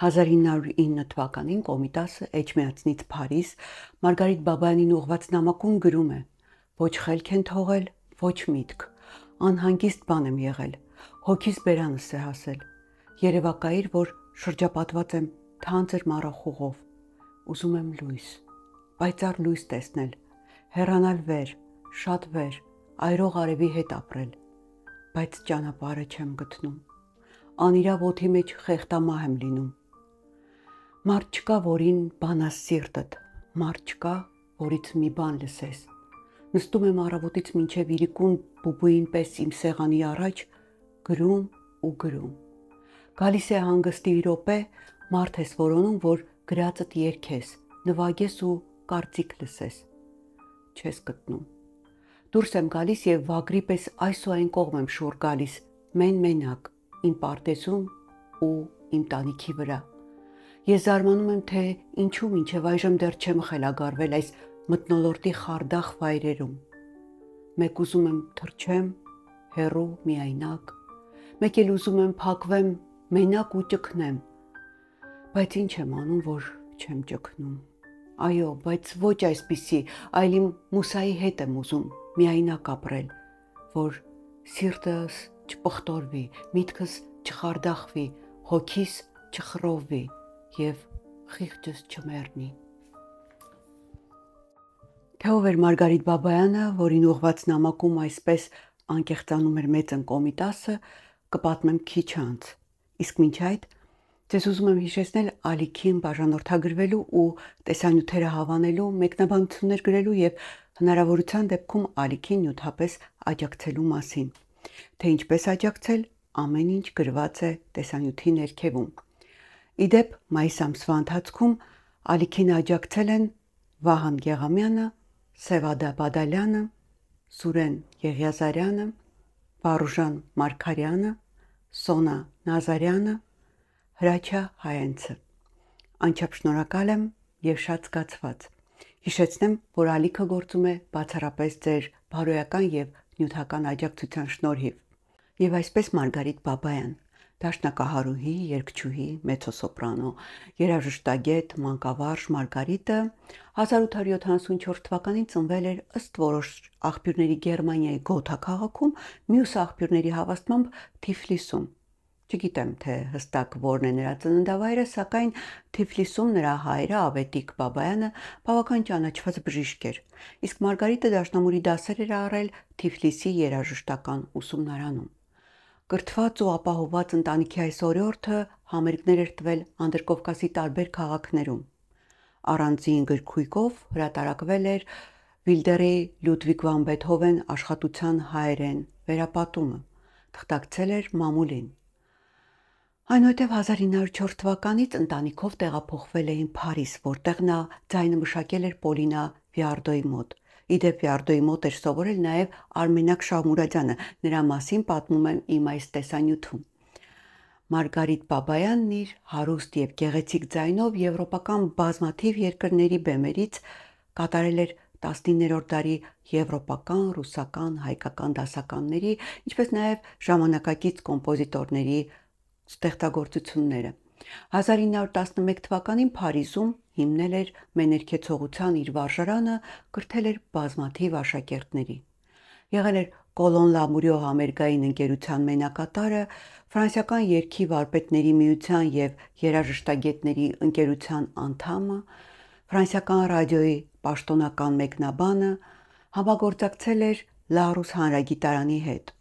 1909 թվականին Կոմիտասը Էջմիածնից Փարիզ Մարգարիտ Բաբայանին ուղղված նամակում գրում է. «Ոչ խելք են թողել, ոչ միտք, անհանգիստ բան եմ եղել, հոգիս բերանս է հասել, երևակայիր, որ շրջապատված եմ թանձր մառախուղով, ուզում եմ լույս, պայծառ լույս տեսնել, հեռանալ վեր, շատ վեր, այրող արևի հետ ապրել, բայց ճանապարհը չեմ գտնում, անիրավ օդի մեջ խեղտամահ եմ լինում, մարդ չկա, որին բանաս սիրտդ, մարդ չկա, որից մի բան լսես, նստում եմ առավոտից մինչև իրիկուն բուբուին պես իմ սեղանի առաջ, գրում ու գրում, գալիս է հանգստի րոպե, մարդ ես որոնում, որ գրածդ երգես, նվագես ու կարծիք լսես, չես գտնում, դուրս եմ գալիս և վագրի պես այս ու այն կողմ եմ շուռ գալիս, մենակ, իմ պարտեզում ու իմ տանիքի վրա, ես զարմանում եմ, թե ինչու մինչև այժմ դեռ չեմ խելագարվել այս մթնոլորտի խարդախ վայրերում, մեկ ուզում եմ թռչեմ, հեռու միայնակ, մեկ էլ ուզում եմ փակվեմ, մենակ ու ճգնեմ, բայց ինչ եմ անում, որ չեմ ճգնում, այո, բայց ոչ այսպիսի, այլ իմ Մուսայի հետ եմ ուզում միայնակ ապրել, որ սիրտս չպղտորվի, միտքս չխարդախվի, հոգիս չխռովվի և խիղճս չմեռնի»։ Թե ով էր Մարգարիտ Բաբայանը, որին ուղղված նամակում այսպես անկեղծանում էր մեծն Կոմիտասը, կպատմեմ քիչ անց, իսկ մինչ այդ ձեզ ուզում եմ հիշեցնել ալիքին բաժանորդագրվելու ու տեսանյութերը հավանելու, մեկնաբանություններ գրելու և հնարավորության դեպքում ալիքին նյութապես աջակցելու մասին, թե ինչպես աջակցել, ամեն ինչ գրված է տեսանյութի ներքևում։ Իդեպ մայիս ամսվա ընթացքում ալիքին աջակցել են Վահան Գեղամյանը, Սևադա Բադալյանը, Սուրեն Եղիազարյանը, Վարուժան Մարգարյանը, Սոնա Նազարյանը, Հրաչյա Հայենցը։ Անչափ շնորհակալ եմ և շատ զգացված։ Հիշեցնեմ, որ ալիքը գործում է բացառապես ձեր բարոյական և նյութական աջակցության շնորհիվ։ Եվ այսպես Մարգարիտ Բաբայան, դաշնակահարուհի, երգչուհի, մեծոսոպրանո, երաժշտագետ, մանկավարժ Մարգարիտը 1874 թվականին ծնվել էր ըստ որոշ աղբյուրների Գերմանիայի Գոթա քաղաքում, մյուս աղբյուրների հավաստմամբ Թիֆլիսում։ Չգիտեմ, թե հստակ որն է նրա ծննդավայրը, սակայն Թիֆլիսում նրա հայրը Ավետիք Բաբայանը բավական ճանաչված բժիշկ էր, իսկ Մարգարիտը դաշնամուրի դասեր էր առել Թիֆլիսի երաժշտական ուսումնարանում։ Կրթված ու ապահովված ընտանիքի այս օրիորդը համերգներ էր տվել Անդրկովկասի տարբեր քաղաքներում։ Առանձին գրքույկով հրատարակվել էր Վիլդերի Լյուդվիգ վան Բեթհովեն աշխատության հայերեն վերապատումը, թղթակցել էր մամուլին։ Այնուհետև 1904 թվականից ընտանիքով տեղափոխվել էին Փարիզ, որտեղ նա ձայնը մշակել էր Պոլինա Վիարդոյի մոտ։ Իդեպ Վիարդոյի մոտ էր սովորել նաև Արմենակ Շահմուրադյանը, նրա մասին պատմում եմ իմ այս տեսանյութում։ Մարգարիտ Բաբայանն իր հարուստ և գեղեցիկ ձայնով եվրոպական բազմաթիվ երկրների բեմերից կատարել էր 19-րդ դարի եվրոպական, ռուսական, հայկական դասականների, ինչպես նաև ժամանակակից կոմպոզիտորների ստեղծագործությունները։ 1911 թվականին Փարիզում հիմնել էր մեներքեցողության իր վարժարանը, կրթել էր բազմաթիվ աշակերտների։ Եղել էր Կոլոն Լամուրիո համերգային ընկերության մենակատարը, Ֆրանսիական երգի վարպետների միության և երաժշտագետների ընկերության անդամը, Ֆրանսիական ռադիոյի պաշտոնական մեկնաբանը, համագործակցել էր Լարուս հանրագիտարանի հետ։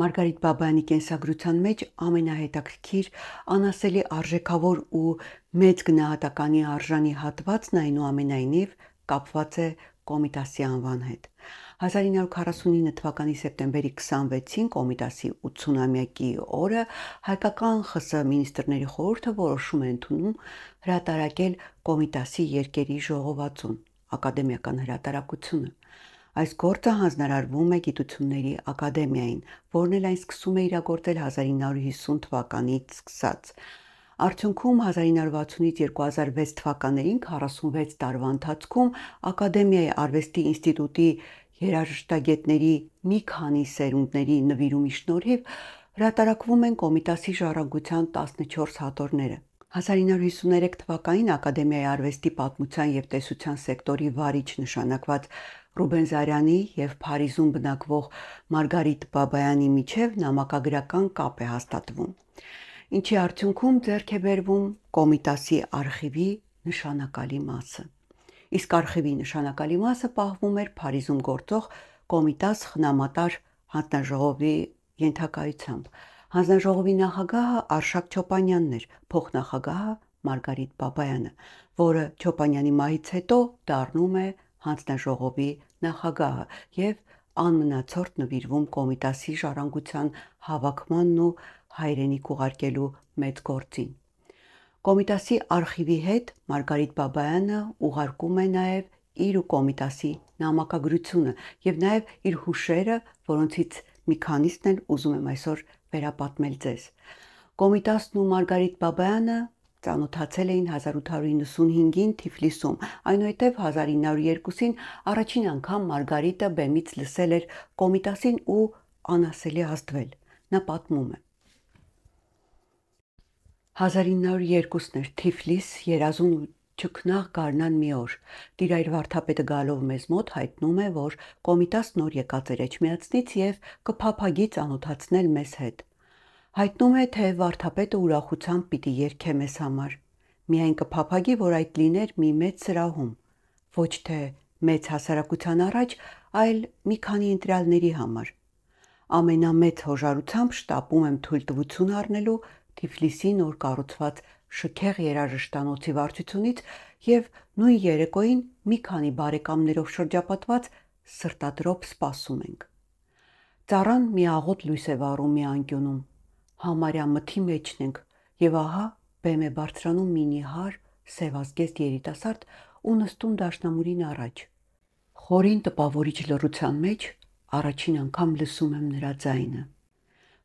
Մարգարիտ Բաբայանի կենսագրության մեջ ամենահետաքրքիր, անասելի արժեքավոր ու մեծ գնահատականի արժանի հատվածն այնուամենայնիվ կապված է Կոմիտասի անվան հետ։ 1949 թվականի սեպտեմբերի 26-ին Կոմիտասի 80-ամյակի օրը հայկական ԽՍՀ Մինիստրների խորհուրդը որոշում է ընդունում հրատարակել Կոմիտասի երկերի ժողովածուն, ակադեմիական հրատարակությունը։ Այս գործը հանձնարարվում է Գիտությունների ակադեմիային, որն էլ այն սկսում է իրագործել 1950 թվականից սկսած։ Արդյունքում 1960-ից 2006 թվականներին 46 տարվա ընթացքում Ակադեմիայի արվեստի ինստիտուտի երաժշտագետների մի քանի սերունդների նվիրումի շնորհիվ հրատարակվում են Կոմիտասի ժառանգության 14 հատորները։ 1953 թվականին Ակադեմիայի արվեստի պատմության և տեսության սեկտորի վարիչ նշանակված Ռուբեն Զարյանի և Փարիզում բնակվող Մարգարիտ Բաբայանի միջև նամակագրական կապ է հաստատվում, ինչի արդյունքում ձեռք է բերվում Կոմիտասի արխիվի նշանակալի մասը։ Իսկ արխիվի նշանակալի մասը պահվում էր Փարիզում գործող Կոմիտաս խնամատար հանձնաժողովի ենթակայությամբ։ Հանձնաժողովի նախագահը Արշակ Չոպանյանն էր, փոխնախագահը Մարգարիտ Բաբայանը, որը Չոպանյանի մահից հետո դառնում է հանձնաժողովի նախագահը և անմնացորդ նվիրվում Կոմիտասի ժառանգության հավաքմանն ու հայրենիք ուղարկելու մեծ գործին։ Կոմիտասի արխիվի հետ Մարգարիտ Բաբայանը ուղարկում է նաև իր ու Կոմիտասի նամակագրությունը և նաև իր հուշերը, որոնցից մի քանիսն էլ ուզում եմ այսօր վերապատմել ձեզ։ Կոմիտասն ու Մարգարիտ Բաբայանը ծանոթացել էին 1895-ին Թիֆլիսում, այնուհետև 1902-ին առաջին անգամ Մարգարիտը բեմից լսել էր Կոմիտասին ու անասելի ազդվել։ Նա պատմում է. 1902-ն էր, Թիֆլիս, երազուն ու չքնաղ գարնան մի օր։ Տիրայր վարդապետը գալով մեզ մոտ հայտնում է, որ Կոմիտաս նոր եկած էր Էջմիածնից և կփափագի ծանոթացնել մեզ հետ։ Հայտնում է, թե վարդապետը ուրախությամբ պիտի երգե մեզ համար։ Միայն կփափագի, որ այդ լիներ մի մեծ սրահում, ոչ թե մեծ հասարակության առաջ, այլ մի քանի ընտրյալների համար։ Ամենամեծ հոժարությամբ շտապում եմ թույլտվություն առնելու Թիֆլիսի նոր կառուցված շքեղ երաժշտանոցի վարչությունից և նույն երեկոյին մի քանի բարեկամներով շրջապատված սրտադրոп սպասում ենք։ Ծառան մի աղոտ լույս է վառում մի անկյունում, համարյա մթի մեջն ենք և ահա բեմ է բարձրանում մի նիհար, սևազգեստ երիտասարդ ու նստում դաշնամուրին առաջ։ Խորին տպավորիչ լռության մեջ առաջին անգամ լսում եմ նրա ձայնը,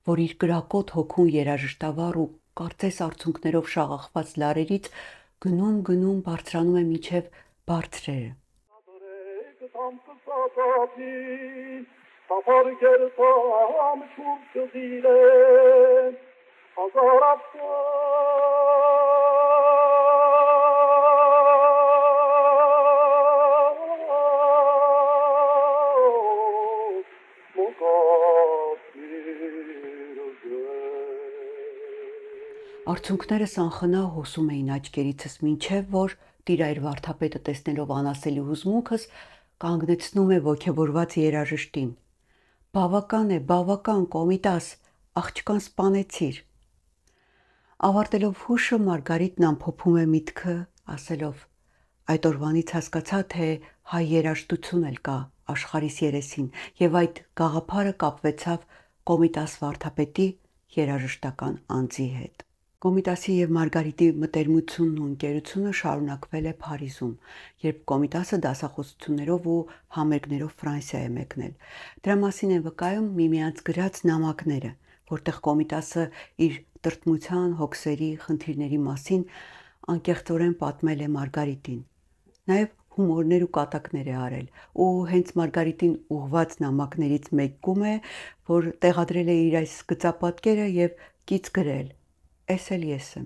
որ իր կրակոտ հոգուն երաժշտավառ ու կարծես արցունքներով շաղախված լարերից գնում բարձրանում է մինչև բարձրերը։ Արցունքներս անխնա հոսում էին աչքերիցս, մինչև որ տիրայր վարդապետը տեսնելով անասելի հուզմունքս կանգնեցնում է ոգևորված երաժշտին։ Բավական է, բավական, Կոմիտաս, աղջկան սպանեցիր։ Ավարտելով հուշը Մարգարիտն ամփոփում է միտքը, ասելով. այդ օրվանից հասկացա, թե հայ երաժշտություն էլ կա աշխարհիս երեսին, և այդ գաղափարը կապվեցավ Կոմիտաս վարդապետի երաժշտական անձի հետ։ Կոմիտասի և Մարգարիտի մտերմությունն ու ընկերությունը շարունակվել է Փարիզում, երբ Կոմիտասը դասախոսություններով ու համերգներով Ֆրանսիա է մեկնել։ Դրա մասին են վկայում միմյանց գրած նամակները, որտեղ Կոմիտասը իր տրտմության, հոգսերի, խնդիրների մասին անկեղծորեն պատմել է Մարգարիտին։ Նաև հումորներ ու կատակներ է արել, ու հենց Մարգարիտին ուղված նամակներից մեկում է, որ տեղադրել է իր այս գծապատկերը և կից գրել. «Էս էլ ես եմ»։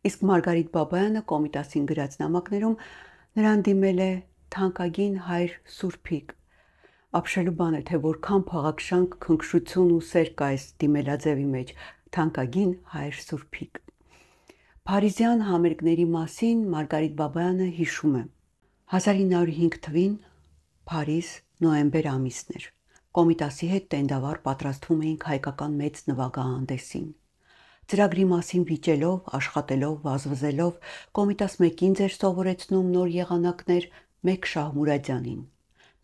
Իսկ Մարգարիտ Բաբայանը Կոմիտասին գրած նամակներում նրան դիմել է թանկագին հայր Սուրբիկ։ Ապշելու բան է, թե որքան փաղաքշանք, քնքշություն ու սեր կա այս դիմելաձևի մեջ, թանկագին հայր Սուրբիկ։ Փարիզյան համերգների մասին Մարգարիտ Բաբայանը հիշում է. 1905 թվին Փարիզ, նոյեմբեր ամիսն էր։ Կոմիտասի հետ տենդավառ պատրաստվում էինք հայկական մեծ նվագահանդեսին։ Ծրագրի մասին վիճելով, աշխատելով, վազվզելով, Կոմիտաս մեկին ձեր սովորեցնում նոր եղանակներ, մեկ Շահմուրադյանին,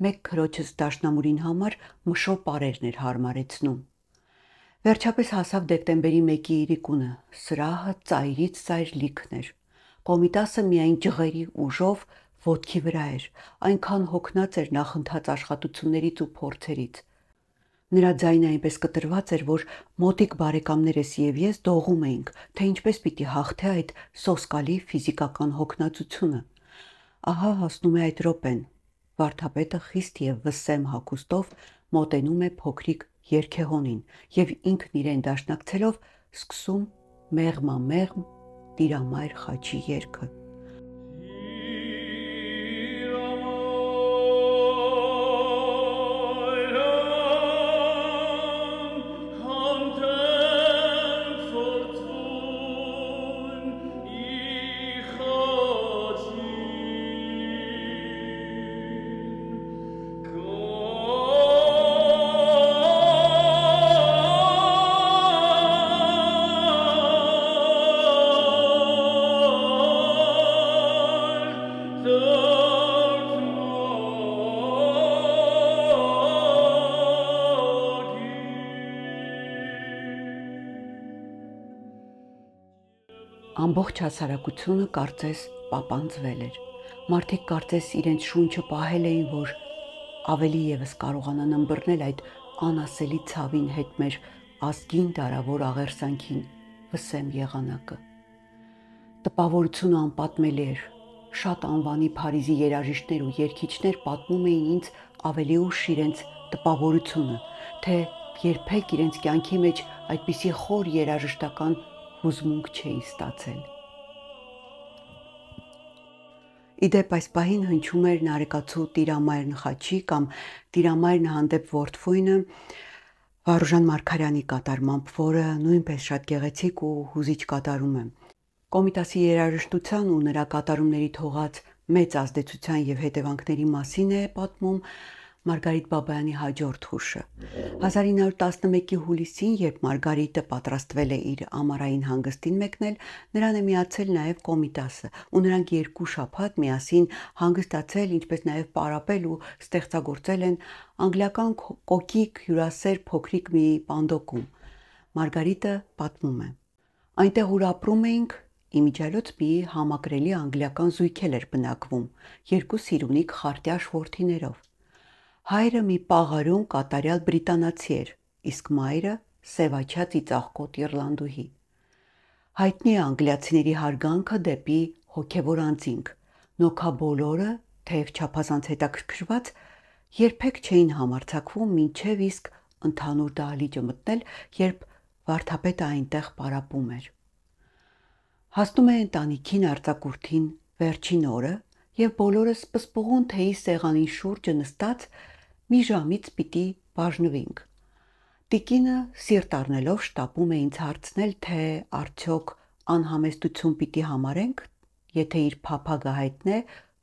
մեկ քրոջս դաշնամուրին համար մշո պարերն էր հարմարեցնում։ Վերջապես հասավ դեկտեմբերի 1-ի իրիկունը, սրահը ծայրից ծայր լիքն էր։ Կոմիտասը միայն ջղերի ուժով ոտքի վրա էր, այնքան հոգնած էր նախընթաց աշխատություններից ու փորձերից։ Նրա ձայնը այնպես կտրված էր, որ մոտիկ բարեկամներս և ես դողում էինք, թե ինչպես պիտի հաղթե այդ սոսկալի ֆիզիկական հոգնածությունը։ Ահա հասնում է այդ րոպեն։ Վարդապետը խիստ և վսեմ հագուստով մոտենում է փոքրիկ երգեհոնին և ինքն իրեն դաշնակցելով սկսում մեղմամեղմ Տիրամայր խաչի երգը։ Ամբողջ հասարակությունը կարծես պապանձվել էր։ Մարդիկ կարծես իրենց շունչը պահել էին, որ ավելի եւս կարողանան ըմբռնել այդ անասելի ցավին հետ մեր ազգին դարավոր աղերսանքին վսեմ եղանակը։ Տպավորությունը անպատմելի էր։ Շատ անվանի Փարիզի երաժիշտներ ու երգիչներ պատմում էին ինձ ավելի ուշ իրենց տպավորությունը, թե երբեք իրենց կյանքի մեջ այդպիսի խոր երաժշտական հուզմունք չէին ստացել։ Իդեպ այս պահին հնչում էր Նարեկացու Տիրամայրն խաչի կամ Տիրամայրն հանդեպ որդվույնը Վարուժան Մարգարյանի կատարմամբ, որը նույնպես շատ գեղեցիկ ու հուզիչ կատարում է։ Կոմիտասի երաժշտության ու նրա կատարումների թողած մեծ ազդեցության եւ հետևանքների մասին է պատմում Մարգարիտ Բաբայանի հաջորդ հուշը։ 1911-ի հուլիսին, երբ Մարգարիտը պատրաստվել է իր ամառային հանգստին մեկնել, նրան է միացել նաև Կոմիտասը, ու նրանք 2 շաբաթ միասին հանգստացել, ինչպես նաև պարապել ու ստեղծագործել են անգլիական կոկիկ հյուրասեր փոքրիկ մի պանդոկում։ Մարգարիտը պատմում է. Այնտեղ ուր ապրում էինք, իմիջիայլոց մի համակրելի անգլիական զույգ էր բնակվում, 2 սիրունիկ խարտյաշ որդիներով։ Հայրը մի պաղարյուն կատարյալ բրիտանացի էր, իսկ մայրը սևաչյա ծիծաղկոտ իռլանդուհի։ Հայտնի է անգլիացիների հարգանքը դեպի հոգևոր անձինք։ Նոքա բոլորը, թեև չափազանց հետաքրքրված, երբեք չէին համարձակվում մինչև իսկ ընդհանուր դահլիճը մտնել, երբ վարդապետը այնտեղ պարապում էր։ Հասնում է ընտանիքին արձակուրդին վերջին օրը, եւ բոլորը սպսպղուն թեյի սեղանի շուրջը նստած մի ժամից պիտի բաժնվենք։ Տիկինը սիրտ առնելով շտապում է ինձ հարցնել, թե արդյոք անհամեստություն պիտի համարենք, եթե իր փափագը հայտնե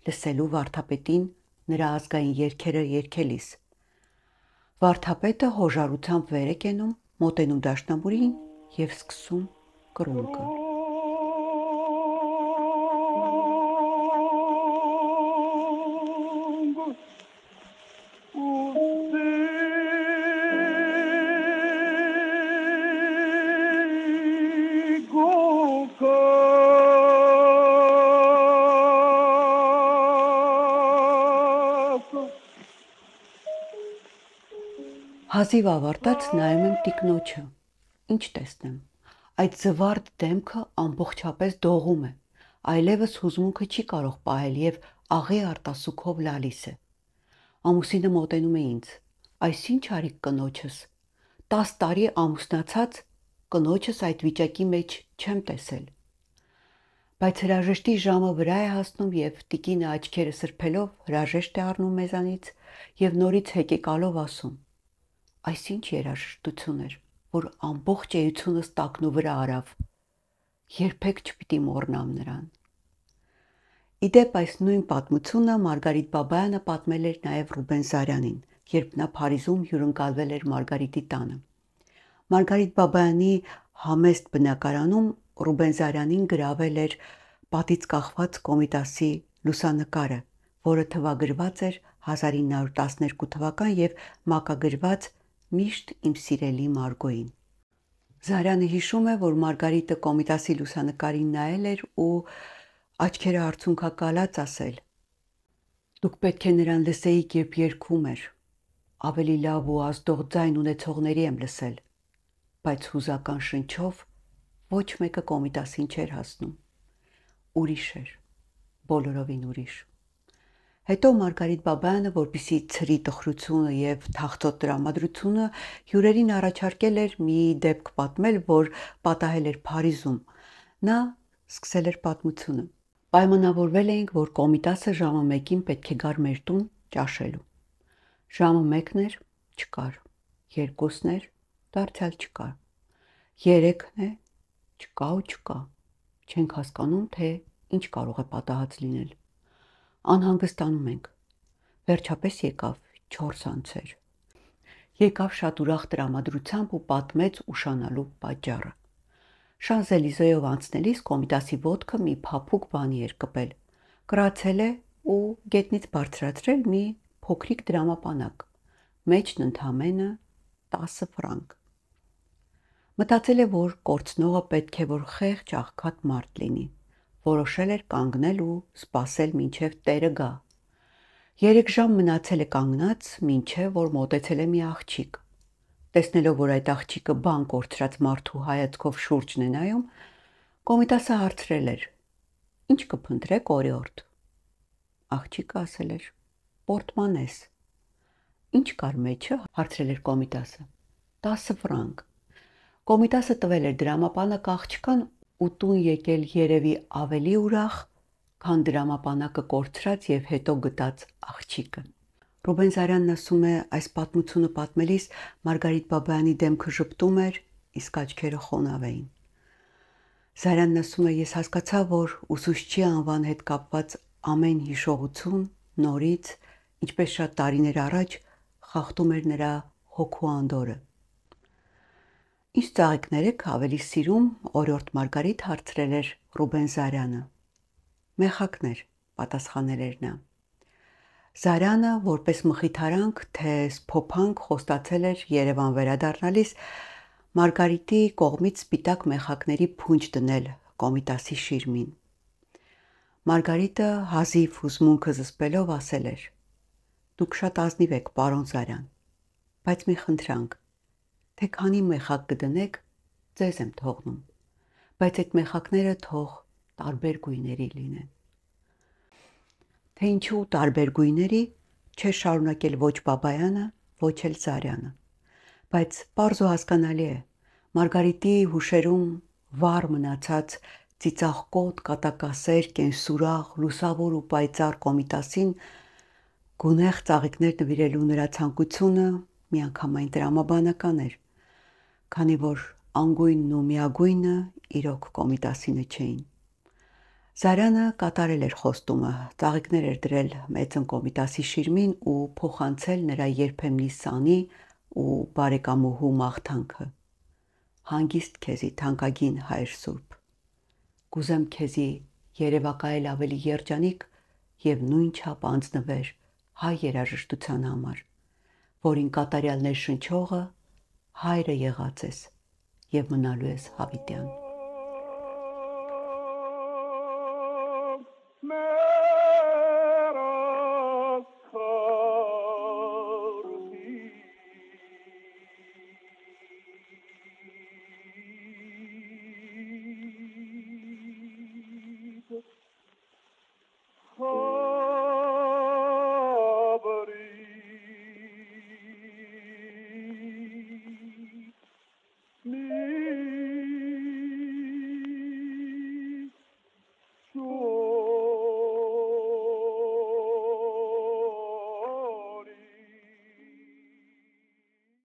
լսելու վարդապետին նրա ազգային երգերը երգելիս։ Վարդապետը հոժարությամբ վեր է կենում, մոտենում դաշնամուրին եւ սկսում կռունկը։ Հազիվ ավարտած նայում եմ տիկնոջը։ Ինչ տեսնեմ։ Այդ զվարթ դեմքը ամբողջապես դողում է, այլևս հուզմունքը չի կարող պահել եւ աղի արտասուքով լալիս է։ Ամուսինը մոտենում է ինձ։ Այսինչ արիք կնոջս։ 10 տարի ամուսնացած կնոջս այդ վիճակի մեջ չեմ տեսել։ Բայց հրաժեշտի ժամը վրա է հասնում եւ տիկինը աչքերը սրբելով հրաժեշտ է առնում մեզանից եւ նորից հեկեկալով ասում. Այսինչ երաժշտություն էր, որ ամբողջ էությունս տակնու վրա արավ։ Երբեք չպիտի մոռնամ նրան։ Իդեպ այս նույն պատմությունը Մարգարիտ Բաբայանը պատմել էր նաև Ռուբեն Զարյանին, երբ նա Փարիզում հյուրընկալվել էր Մարգարիտի տանը։ Մարգարիտ Բաբայանի համեստ բնակարանում Ռուբեն Զարյանին գրավել էր պատից կախված Կոմիտասի լուսանկարը, որը թվագրված էր 1912 թվական եւ մակագրված «Միշտ իմ սիրելի Մարգոյին»։ Զարյանը հիշում է, որ Մարգարիտը Կոմիտասի լուսանկարին նայել էր ու աչքերը արցունքակալած ասել. «Դուք պետք է նրան լսեիք, երբ երգում էր։ Ավելի լավ ու ազդող ձայն ունեցողների եմ լսել, բայց հուզական շնչով ոչ մեկը Կոմիտասին չէր հասնում։ Ուրիշ էր, բոլորովին ուրիշ»։ Հետո Մարգարիտ Բաբայանը, որպեսզի ցրի տխրությունը եւ թախծոտ տրամադրությունը, հյուրերին առաջարկել էր մի դեպք պատմել, որ պատահել էր Փարիզում։ Նա սկսել էր պատմությունը։ Պայմանավորվել էինք, որ Կոմիտասը ժամը 1-ին պետք է գար մեր տուն ճաշելու։ Ժամը 1-ն էր, չկար։ 2-ն էր, դարձյալ չկար։ 3-ն է, չկա։ Չենք հասկանում, թե ինչ կարող է պատահած լինել։ Անհանգստանում ենք։ Վերջապես եկավ 4 անցեր։ Եկավ շատ ուրախ տրամադրությամբ ու պատմեց ուշանալու պատճառը։ Շանզելիզեով անցնելիս Կոմիտասի ոտքը մի փափուկ բանի էր կպել։ Կրացել է ու գետնից բարձրացրել մի փոքրիկ դրամապանակ։ Մեջն ընդամենը 10 ֆրանկ։ Մտածել է, որ կորցնողը պետք է որ խեղճ աղքատ մարդ լինի։ Որոշել էր կանգնել ու սպասել մինչև տերը գա։ 3 ժամ մնացել է կանգնած, մինչև որ մոտեցել է մի աղջիկ։ Տեսնելով, որ այդ աղջիկը բան կորցրած մարդու հայացքով շուրջն է նայում, Կոմիտասը հարցրել էր. «Ինչ կփնտրեք օրիորդ»։ Աղջիկը ասել էր. «Պորտմանես»։ «Ինչ կար մեջը»։ Հարցրել էր Կոմիտասը։ 10 ֆրանկ։ Կոմիտասը տվել էր դրամապանակը աղջկան ու տուն եկել երևի ավելի ուրախ, քան դրամապանակը կորցրած եւ հետո գտած աղջիկը։ Ռուբեն Զարյանն ասում է, այս պատմությունը պատմելիս Մարգարիտ Բաբայանի դեմքը ժպտում էր, իսկ աչքերը խոնավ էին։ Զարյանն ասում է, ես հասկացա, որ ուսուցչի անվան հետ կապված ամեն հիշողություն նորից, ինչպես շատ տարիներ առաջ, խախտում էր նրա հոգու անդորը։ Ինչ ծաղիկներ եք ավելի սիրում, օրիորդ Մարգարիտ, հարցրել էր Ռուբեն Զարյանը։ Մեխակներ, պատասխանել էր նա։ Զարյանը, որպես մխիթարանք, թե սփոփանք խոստացել էր Երևան վերադառնալիս Մարգարիտի կողմից սպիտակ մեխակների փունջ դնել Կոմիտասի շիրմին։ Մարգարիտը հազիվ հուզմունքը զսպելով ասել էր. Դուք շատ ազնիվ եք, պարոն Զարյան, բայց մի խնդրանք, թե քանի մեխակ կդնեք, ձեզ եմ թողնում, բայց այդ մեխակները թող տարբեր գույների լինեն։ Թե ինչու տարբեր գույների, չէր շարունակել ոչ Բաբայանը, ոչ էլ Զարյանը, բայց պարզ ու հասկանալի է, Մարգարիտի հուշերում վառ մնացած ծիծաղկոտ, կատակասեր, կենսուրախ, լուսավոր ու պայծառ Կոմիտասին գունեղ ծաղիկներ նվիրելու նրա ցանկությունը միանգամայն տրամաբանական էր, քանի որ անգույնն ու միագույնը իրոք Կոմիտասինը չէին։ Զարյանը կատարել էր խոստումը, ծաղիկներ էր դրել մեծն Կոմիտասի շիրմին ու փոխանցել նրա երբեմնի սանի ու բարեկամուհու մաղթանքը։ Հանգիստ քեզի, թանկագին հայր սուրբ։ Կուզեմ քեզի երևակայել ավելի երջանիկ եւ նույն չափ անձնվեր հայ երաժշտության համար, որին կատարյալ ներշնչողը հայրը եղած ես եւ մնալու ես հավիտյան։